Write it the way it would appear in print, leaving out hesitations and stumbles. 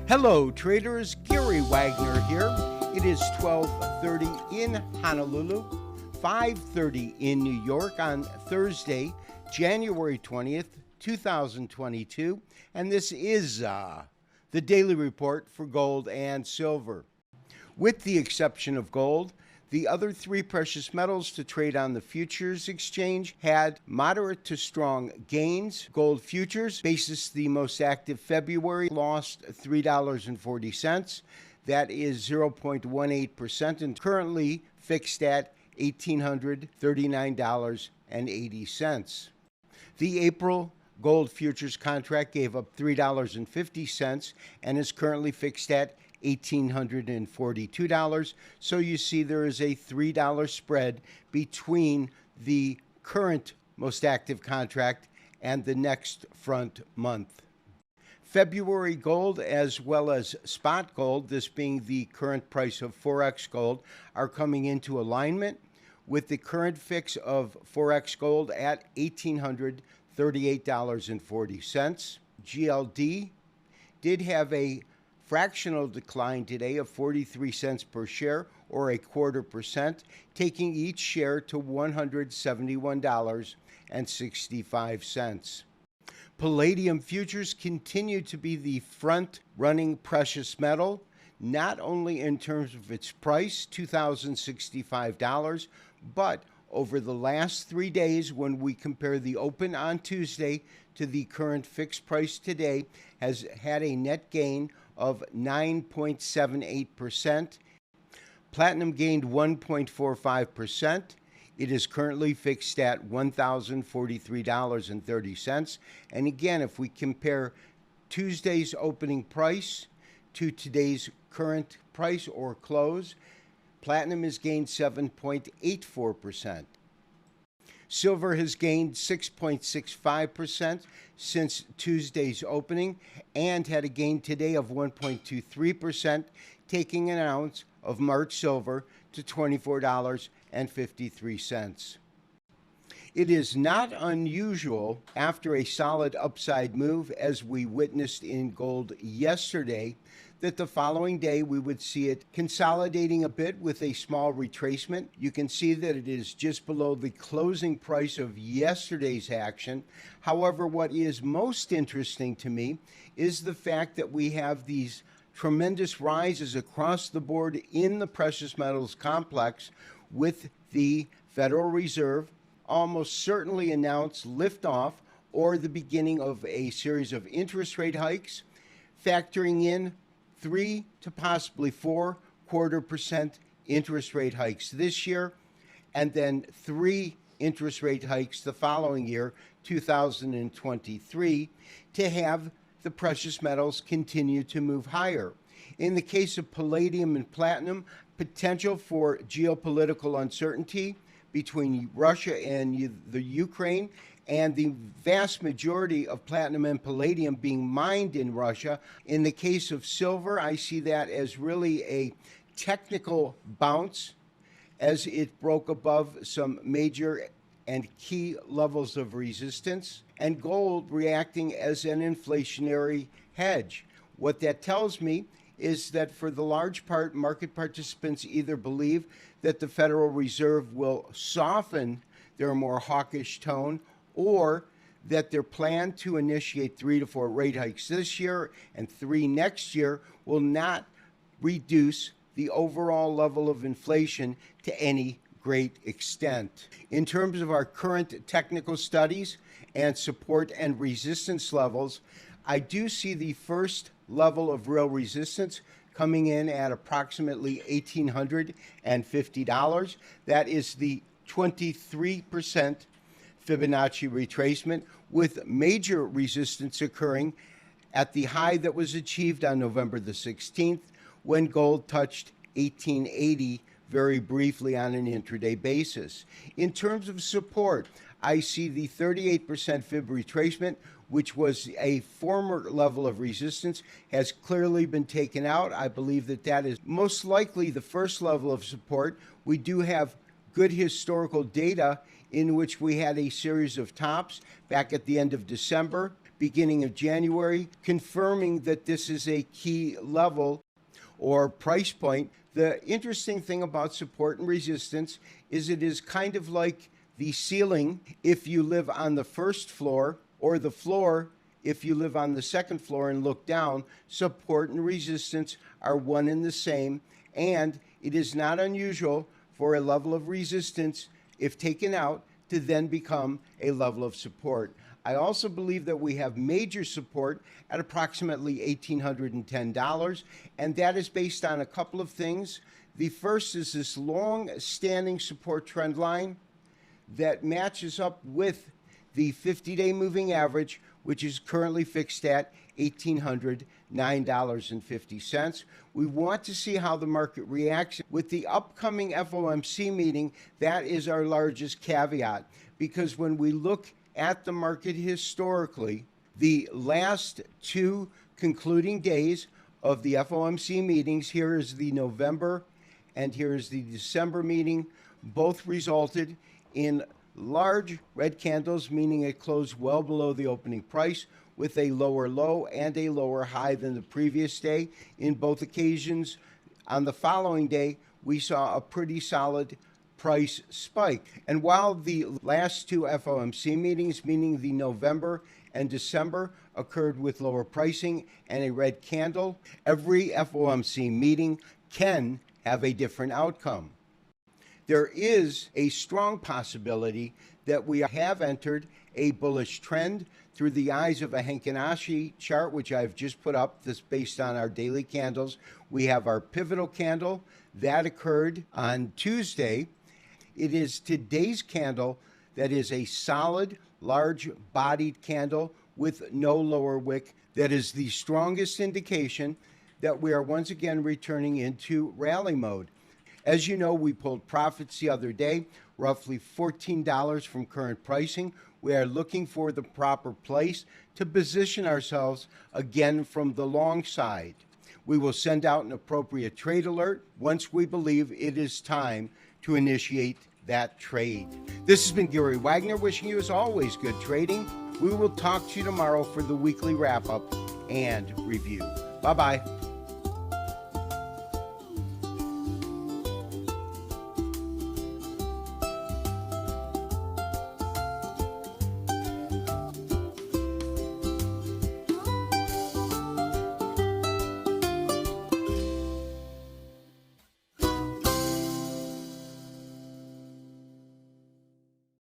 Hello traders, Gary Wagner here. It is 12:30 in Honolulu, 5:30 in New York on Thursday, January 20th, 2022, and this is the daily report for gold and silver. With the exception of gold, the other three precious metals to trade on the futures exchange had moderate to strong gains. Gold futures, basis the most active February, lost $3.40. That is 0.18% and currently fixed at $1,839.80. The April gold futures contract gave up $3.50 and is currently fixed at $1,842. So you see there is a $3 spread between the current most active contract and the next front month. February gold as well as spot gold, this being the current price of Forex gold, are coming into alignment with the current fix of Forex gold at $1,838.40. GLD did have a fractional decline today of 43 cents per share, or 0.25%, taking each share to $171.65. Palladium futures continue to be the front-running precious metal, not only in terms of its price, $2,065, but over the last 3 days, when we compare the open on Tuesday to the current fixed price today, has had a net gain of 9.78%. Platinum gained 1.45%. It is currently fixed at $1,043.30. And again, if we compare Tuesday's opening price to today's current price or close, platinum has gained 7.84%. Silver has gained 6.65% since Tuesday's opening and had a gain today of 1.23%, taking an ounce of March silver to $24.53. It is not unusual after a solid upside move, as we witnessed in gold yesterday, that the following day we would see it consolidating a bit with a small retracement. You can see that it is just below the closing price of yesterday's action. However, what is most interesting to me is the fact that we have these tremendous rises across the board in the precious metals complex, with the Federal Reserve almost certainly announced liftoff or the beginning of a series of interest rate hikes, factoring in 3 to possibly 0.25% interest rate hikes this year, and then 3 interest rate hikes the following year, 2023, to have the precious metals continue to move higher. In the case of palladium and platinum, potential for geopolitical uncertainty between Russia and the Ukraine, and the vast majority of platinum and palladium being mined in Russia. In the case of silver, I see that as really a technical bounce, as it broke above some major and key levels of resistance, and gold reacting as an inflationary hedge. What that tells me is that for the large part, market participants either believe that the Federal Reserve will soften their more hawkish tone, or that their plan to initiate 3 to 4 rate hikes this year and 3 next year will not reduce the overall level of inflation to any great extent. In terms of our current technical studies and support and resistance levels, I do see the first level of real resistance coming in at approximately $1,850. That is the 23% Fibonacci retracement, with major resistance occurring at the high that was achieved on November the 16th, when gold touched 1880 very briefly on an intraday basis. In terms of support, I see the 38% fib retracement, which was a former level of resistance, has clearly been taken out. I believe that that is most likely the first level of support. We do have good historical data in which we had a series of tops back at the end of December, beginning of January, confirming that this is a key level or price point. The interesting thing about support and resistance is it is kind of like the ceiling if you live on the first floor, or the floor if you live on the second floor and look down. Support and resistance are one and the same, and it is not unusual for a level of resistance, if taken out, to then become a level of support. I also believe that we have major support at approximately $1,810, and that is based on a couple of things. The first is this long-standing support trend line that matches up with the 50-day moving average, which is currently fixed at $1,809.50. We want to see how the market reacts. With the upcoming FOMC meeting, that is our largest caveat, because when we look at the market historically, the last two concluding days of the FOMC meetings, here is the November and here is the December meeting, both resulted in large red candles, meaning it closed well below the opening price with a lower low and a lower high than the previous day. In both occasions, on the following day, we saw a pretty solid price spike. And while the last two FOMC meetings, meaning the November and December, occurred with lower pricing and a red candle, every FOMC meeting can have a different outcome. There is a strong possibility that we have entered a bullish trend through the eyes of a Heikin Ashi chart, which I've just put up, this based on our daily candles. We have our pivotal candle that occurred on Tuesday. It is today's candle that is a solid, large-bodied candle with no lower wick. That is the strongest indication that we are once again returning into rally mode. As you know, we pulled profits the other day, roughly $14 from current pricing. We are looking for the proper place to position ourselves again from the long side. We will send out an appropriate trade alert once we believe it is time to initiate that trade. This has been Gary Wagner, wishing you, as always, good trading. We will talk to you tomorrow for the weekly wrap-up and review. Bye-bye.